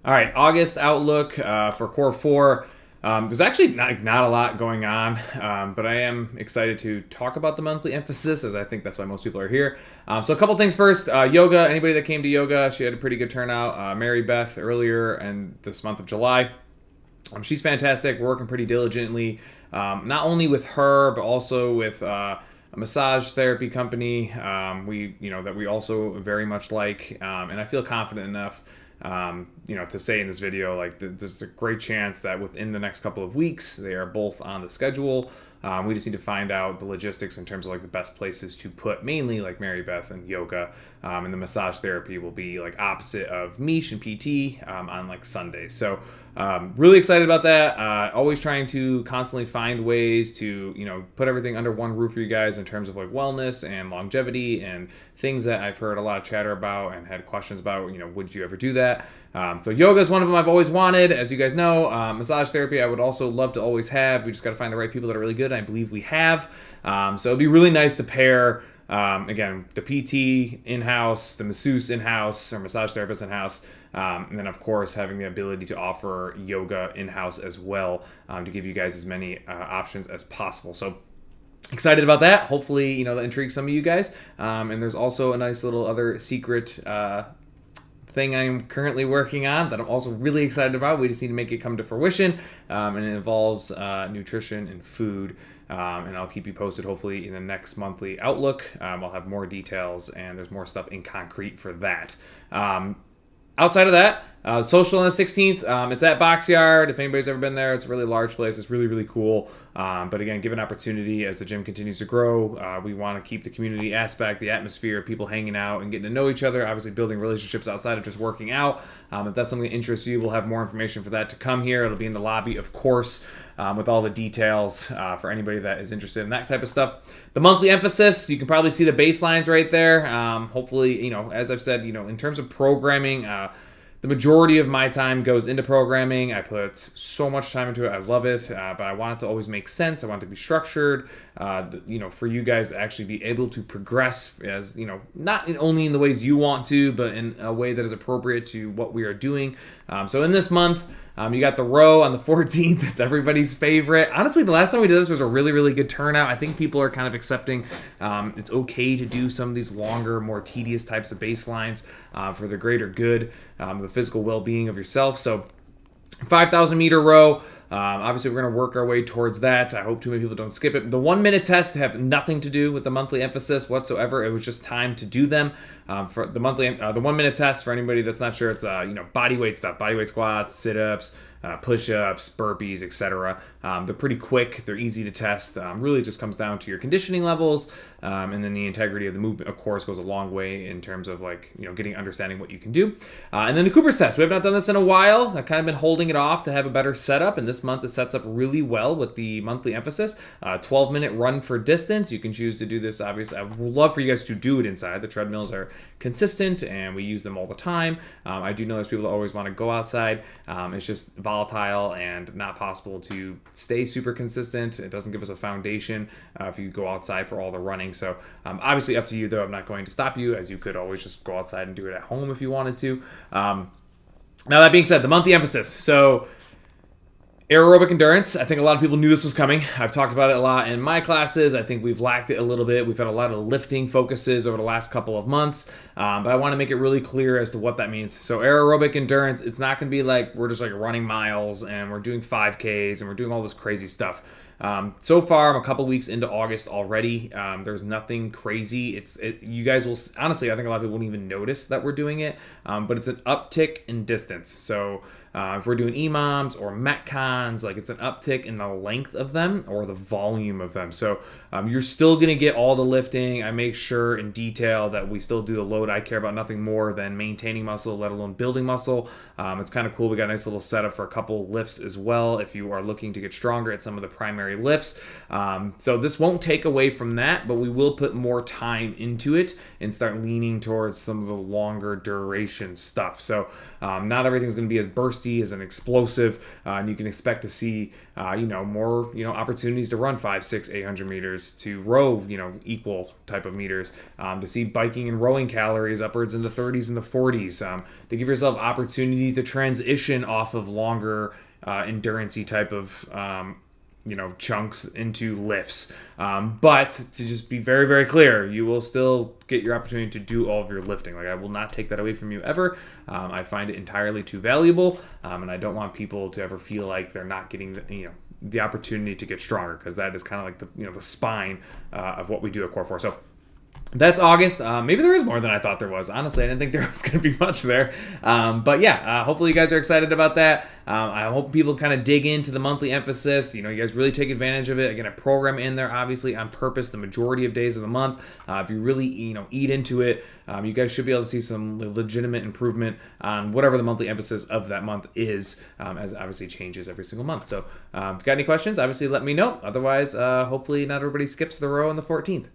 All right, August outlook for Cor4. There's actually not a lot going on, but I am excited to talk about the monthly emphasis, as I think that's why most people are here. So a couple things first. Yoga. Anybody that came to yoga, she had a pretty good turnout. Mary Beth earlier and this month of July. She's fantastic. We're working pretty diligently, not only with her but also with a massage therapy company. That we also very much like, and I feel confident enough, to say in this video, like there's a great chance that within the next couple of weeks they are both on the schedule. We just need to find out the logistics in terms of like the best places to put mainly like Mary Beth and yoga, and the massage therapy will be like opposite of Mish and PT on like Sundays. So really excited about that. Always trying to constantly find ways to put everything under one roof for you guys in terms of like wellness and longevity and things that I've heard a lot of chatter about and had questions about. Would you ever do that? So yoga is one of them I've always wanted, as you guys know. Massage therapy I would also love to always have. We just got to find the right people that are really good, and I believe we have. So it'd be really nice to pair, again, the PT in-house, the masseuse in-house, or massage therapist in-house, and then, of course, having the ability to offer yoga in-house as well, to give you guys as many options as possible. So excited about that. Hopefully, that intrigues some of you guys. And there's also a nice little other secret thing I'm currently working on that I'm also really excited about. We just need to make it come to fruition, and it involves nutrition and food, and I'll keep you posted hopefully in the next monthly outlook. I'll have more details, and there's more stuff in concrete for that. Outside of that, social on the 16th, it's at Boxyard. If anybody's ever been there, it's a really large place. It's really, really cool. But again, give an opportunity as the gym continues to grow. We want to keep the community aspect, the atmosphere, people hanging out and getting to know each other, obviously building relationships outside of just working out. If that's something that interests you, we'll have more information for that to come here. It'll be in the lobby, of course, with all the details for anybody that is interested in that type of stuff. The monthly emphasis, you can probably see the baselines right there. Hopefully, as I've said, in terms of programming, the majority of my time goes into programming. I put so much time into it. I love it, but I want it to always make sense. I want it to be structured, for you guys to actually be able to progress as, not only in the ways you want to, but in a way that is appropriate to what we are doing. So in this month, you got the row on the 14th. It's everybody's favorite. Honestly, the last time we did this was a really, really good turnout. I think people are kind of accepting it's okay to do some of these longer, more tedious types of baselines for the greater good, the physical well-being of yourself. So 5,000 meter row. Obviously, we're going to work our way towards that. I hope too many people don't skip it. The 1 minute tests have nothing to do with the monthly emphasis whatsoever. It was just time to do them. For the 1 minute test, for anybody that's not sure, it's body weight stuff, body weight squats, sit-ups, push-ups, burpees, etc. They're pretty quick. They're easy to test. Really just comes down to your conditioning levels, and then the integrity of the movement, of course, goes a long way in terms of getting understanding what you can do. And then the Cooper's test. We have not done this in a while. I've kind of been holding it off to have a better setup, and this month it sets up really well with the monthly emphasis. 12-minute run for distance. You can choose to do this, obviously. I would love for you guys to do it inside. The treadmills are consistent, and we use them all the time. I do know there's people that always want to go outside. It's just volatile and not possible to stay super consistent. It doesn't give us a foundation if you go outside for all the running. So obviously up to you, though. I'm not going to stop you, as you could always just go outside and do it at home if you wanted to. Now, that being said, the monthly emphasis. So Aerobic Endurance, I think a lot of people knew this was coming. I've talked about it a lot in my classes. I think we've lacked it a little bit. We've had a lot of lifting focuses over the last couple of months, but I want to make it really clear as to what that means. So Aerobic Endurance, it's not going to be like we're just running miles and we're doing 5Ks and we're doing all this crazy stuff. So far, I'm a couple weeks into August already. There's nothing crazy. You guys will, honestly, I think a lot of people won't even notice that we're doing it, but it's an uptick in distance. So if we're doing EMOMs or metcons, it's an uptick in the length of them or the volume of them. So you're still going to get all the lifting. I make sure in detail that we still do the load. I care about nothing more than maintaining muscle, let alone building muscle. It's kind of cool. We got a nice little setup for a couple lifts as well if you are looking to get stronger at some of the primary primary lifts. So this won't take away from that, but we will put more time into it and start leaning towards some of the longer duration stuff. So not everything's going to be as bursty as an explosive, and you can expect to see more opportunities to run 5, 6, 800 meters, to row equal type of meters, to see biking and rowing calories upwards in the 30s and the 40s, to give yourself opportunity to transition off of longer endurance-y type of chunks into lifts. But to just be very, very clear, you will still get your opportunity to do all of your lifting. Like, I will not take that away from you ever. I find it entirely too valuable, and I don't want people to ever feel like they're not getting the opportunity to get stronger, because that is kind of like the spine of what we do at Cor4. So that's August. Maybe there is more than I thought there was. Honestly, I didn't think there was going to be much there. But yeah, hopefully you guys are excited about that. I hope people kind of dig into the monthly emphasis. You guys really take advantage of it. Again, a program in there, obviously, on purpose the majority of days of the month. If you really, eat into it, you guys should be able to see some legitimate improvement on whatever the monthly emphasis of that month is, as it obviously changes every single month. So if you got any questions, obviously let me know. Otherwise, hopefully not everybody skips the row on the 14th.